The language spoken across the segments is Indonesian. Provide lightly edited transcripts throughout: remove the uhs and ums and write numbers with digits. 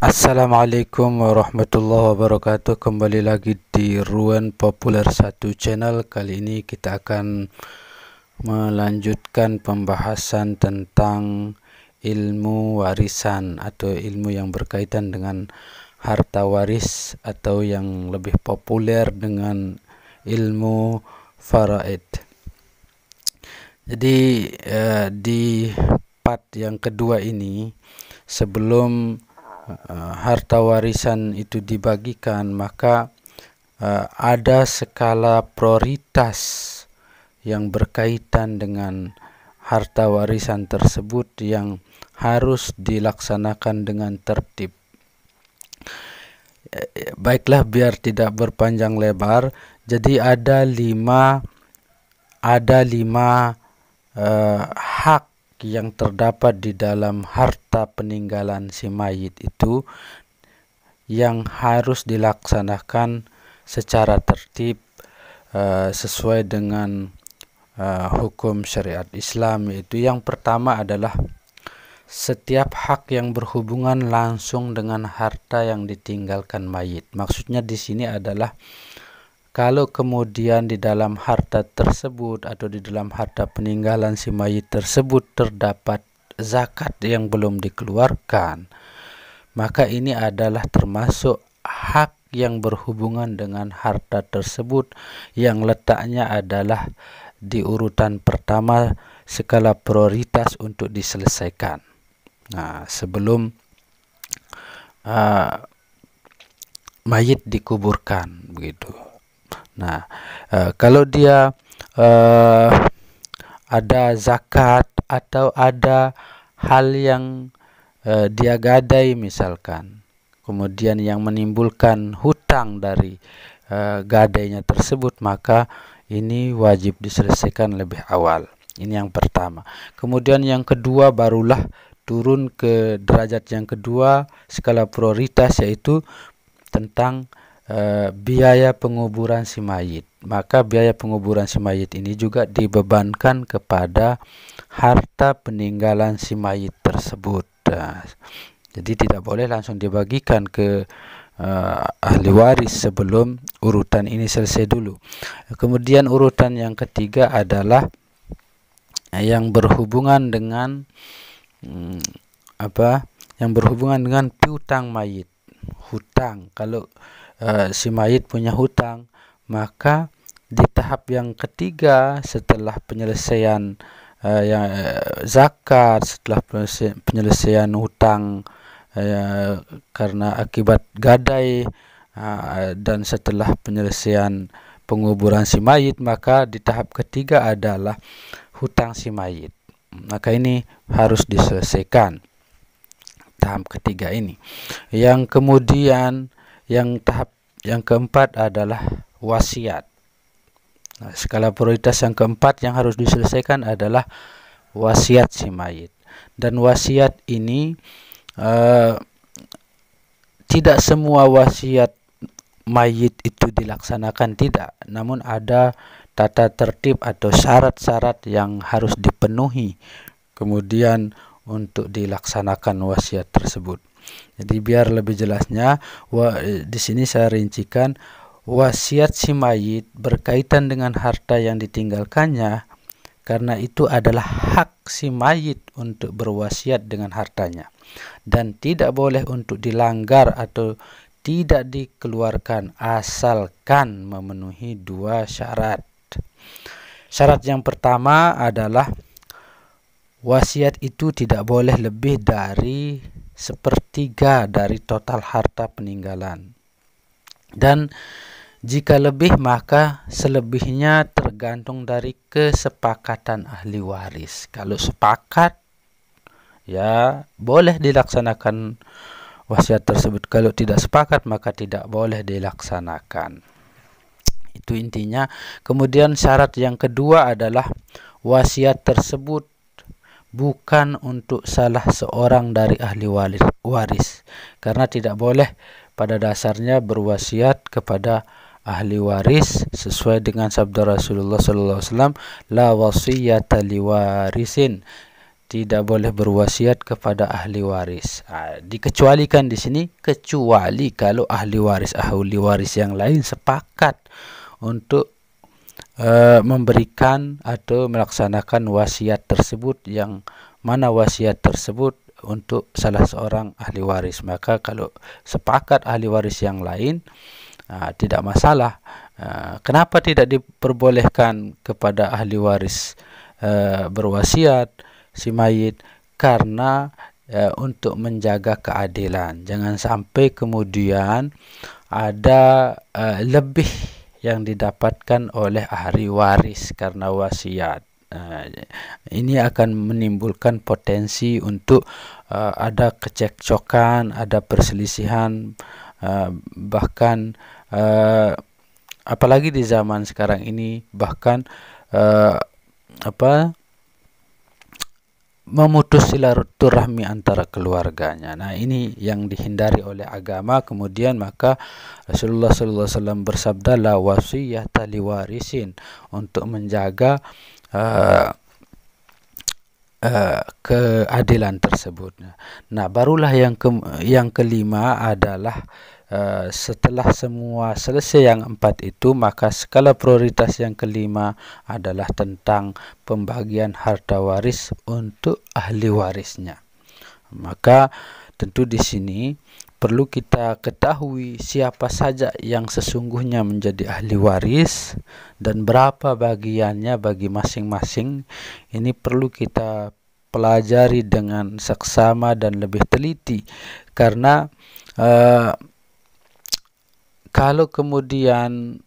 Assalamualaikum warahmatullahi wabarakatuh. Kembali lagi di Ruan Populer 1 Channel. Kali ini kita akan melanjutkan pembahasan tentang ilmu warisan atau ilmu yang berkaitan dengan harta waris atau yang lebih populer dengan ilmu faraid. Jadi di part yang kedua ini, sebelum harta warisan itu dibagikan, maka ada skala prioritas yang berkaitan dengan harta warisan tersebut yang harus dilaksanakan dengan tertib. Baiklah, biar tidak berpanjang lebar, jadi ada lima hak yang terdapat di dalam harta peninggalan si mayit itu yang harus dilaksanakan secara tertib sesuai dengan hukum syariat Islam. Yaitu yang pertama adalah setiap hak yang berhubungan langsung dengan harta yang ditinggalkan mayit. Maksudnya di sini adalah kalau kemudian di dalam harta tersebut atau di dalam harta peninggalan si mayit tersebut terdapat zakat yang belum dikeluarkan, maka ini adalah termasuk hak yang berhubungan dengan harta tersebut yang letaknya adalah di urutan pertama skala prioritas untuk diselesaikan. Nah, sebelum mayit dikuburkan, begitu. Nah, kalau dia ada zakat atau ada hal yang dia gadai misalkan, kemudian yang menimbulkan hutang dari gadainya tersebut, maka ini wajib diselesaikan lebih awal. Ini yang pertama. Kemudian yang kedua barulah turun ke derajat yang kedua skala prioritas, yaitu tentang biaya penguburan si mayit. Maka biaya penguburan si mayit ini juga dibebankan kepada harta peninggalan si mayit tersebut. Jadi tidak boleh langsung dibagikan ke ahli waris sebelum urutan ini selesai dulu. Kemudian urutan yang ketiga adalah yang berhubungan dengan yang berhubungan dengan piutang mayit. Hutang, kalau si mayit punya hutang, maka di tahap yang ketiga setelah penyelesaian zakat, setelah penyelesaian hutang karena akibat gadai, dan setelah penyelesaian penguburan si mayit, maka di tahap ketiga adalah hutang si mayit. Maka ini harus diselesaikan tahap ketiga ini. Yang kemudian tahap yang keempat adalah wasiat. Nah, skala prioritas yang keempat yang harus diselesaikan adalah wasiat si mayit. Dan wasiat ini tidak semua wasiat mayit itu dilaksanakan, tidak. Namun ada tata tertib atau syarat-syarat yang harus dipenuhi kemudian untuk dilaksanakan wasiat tersebut. Jadi biar lebih jelasnya, di sini saya rincikan wasiat si mayit berkaitan dengan harta yang ditinggalkannya, karena itu adalah hak si mayit untuk berwasiat dengan hartanya dan tidak boleh untuk dilanggar atau tidak dikeluarkan asalkan memenuhi dua syarat. Syarat yang pertama adalah wasiat itu tidak boleh lebih dari 1/3 dari total harta peninggalan, dan jika lebih maka selebihnya tergantung dari kesepakatan ahli waris. Kalau sepakat, ya boleh dilaksanakan wasiat tersebut. Kalau tidak sepakat, maka tidak boleh dilaksanakan. Itu intinya. Kemudian syarat yang kedua adalah wasiat tersebut bukan untuk salah seorang dari ahli waris, karena tidak boleh pada dasarnya berwasiat kepada ahli waris sesuai dengan sabda Rasulullah SAW, la wasiyata liwarisin, tidak boleh berwasiat kepada ahli waris. Dikecualikan di sini kecuali kalau ahli waris yang lain sepakat untuk memberikan atau melaksanakan wasiat tersebut, yang mana wasiat tersebut untuk salah seorang ahli waris. Maka kalau sepakat ahli waris yang lain, tidak masalah. Kenapa tidak diperbolehkan kepada ahli waris berwasiat si mayit? Karena untuk menjaga keadilan, jangan sampai kemudian ada lebih yang didapatkan oleh ahli waris karena wasiat. Ini akan menimbulkan potensi untuk ada kecekcokan, ada perselisihan, bahkan apalagi di zaman sekarang ini, bahkan memutus silaturahmi antara keluarganya. Nah, ini yang dihindari oleh agama. Kemudian maka Rasulullah SAW bersabda, la wasiyata liwarisin, untuk menjaga keadilan tersebut. Nah, barulah yang kelima adalah setelah semua selesai yang 4 itu, maka skala prioritas yang kelima adalah tentang pembagian harta waris untuk ahli warisnya. Maka tentu di sini perlu kita ketahui siapa saja yang sesungguhnya menjadi ahli waris dan berapa bagiannya bagi masing-masing. Ini perlu kita pelajari dengan seksama dan lebih teliti, karena kalau kemudian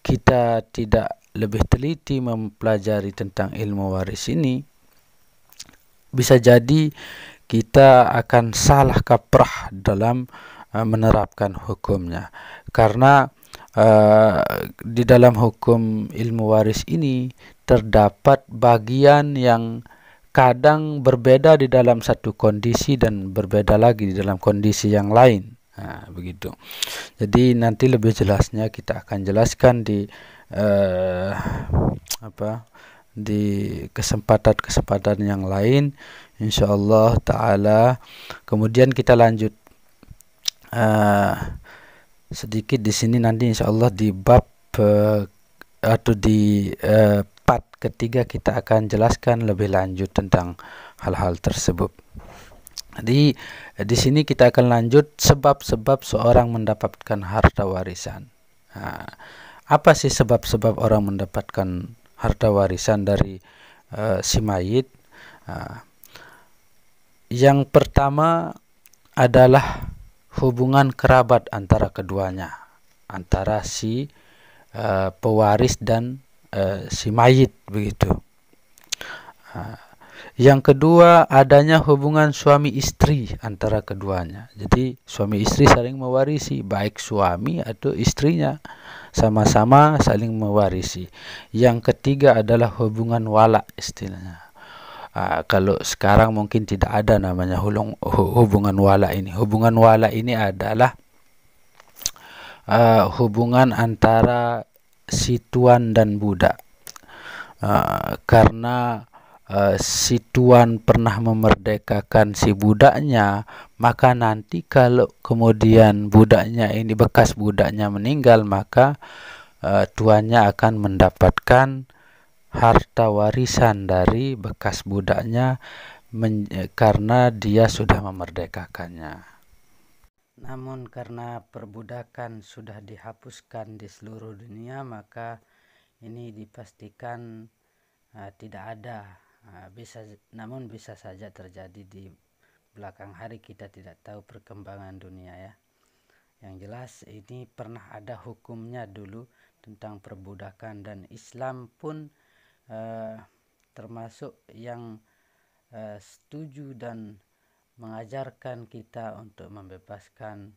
kita tidak lebih teliti mempelajari tentang ilmu waris ini, bisa jadi kita akan salah kaprah dalam menerapkan hukumnya. Karena di dalam hukum ilmu waris ini terdapat bagian yang kadang berbeda di dalam satu kondisi dan berbeda lagi di dalam kondisi yang lain. Begitu. Jadi nanti lebih jelasnya kita akan jelaskan di di kesempatan yang lain, insyaallah taala. Kemudian kita lanjut sedikit di sini nanti insyaallah di bab atau di part ketiga kita akan jelaskan lebih lanjut tentang hal-hal tersebut. Jadi di sini kita akan lanjut sebab-sebab seorang mendapatkan harta warisan. Apa sih sebab-sebab orang mendapatkan harta warisan dari si mayit? Yang pertama adalah hubungan kerabat antara keduanya, antara si pewaris dan si mayit, begitu. Yang kedua, adanya hubungan suami istri antara keduanya. Jadi suami istri saling mewarisi, baik suami atau istrinya sama-sama saling mewarisi. Yang ketiga adalah hubungan wala, istilahnya. Kalau sekarang mungkin tidak ada namanya hubungan wala ini. Hubungan wala ini adalah hubungan antara si tuan dan budak. Karena si tuan pernah memerdekakan si budaknya, maka nanti kalau kemudian budaknya ini, bekas budaknya meninggal, maka tuannya akan mendapatkan harta warisan dari bekas budaknya karena dia sudah memerdekakannya. Namun karena perbudakan sudah dihapuskan di seluruh dunia, maka ini dipastikan tidak ada. Namun bisa saja terjadi di belakang hari, kita tidak tahu perkembangan dunia ya. Yang jelas ini pernah ada hukumnya dulu tentang perbudakan, dan Islam pun termasuk yang setuju dan mengajarkan kita untuk membebaskan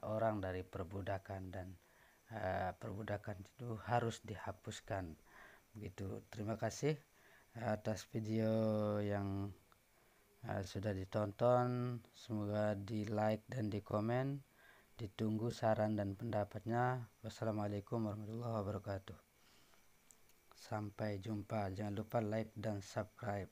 orang dari perbudakan, dan perbudakan itu harus dihapuskan. Begitu. Terima kasih atas video yang sudah ditonton. Semoga di like dan di komen. Ditunggu saran dan pendapatnya. Wassalamualaikum warahmatullahi wabarakatuh. Sampai jumpa. Jangan lupa like dan subscribe.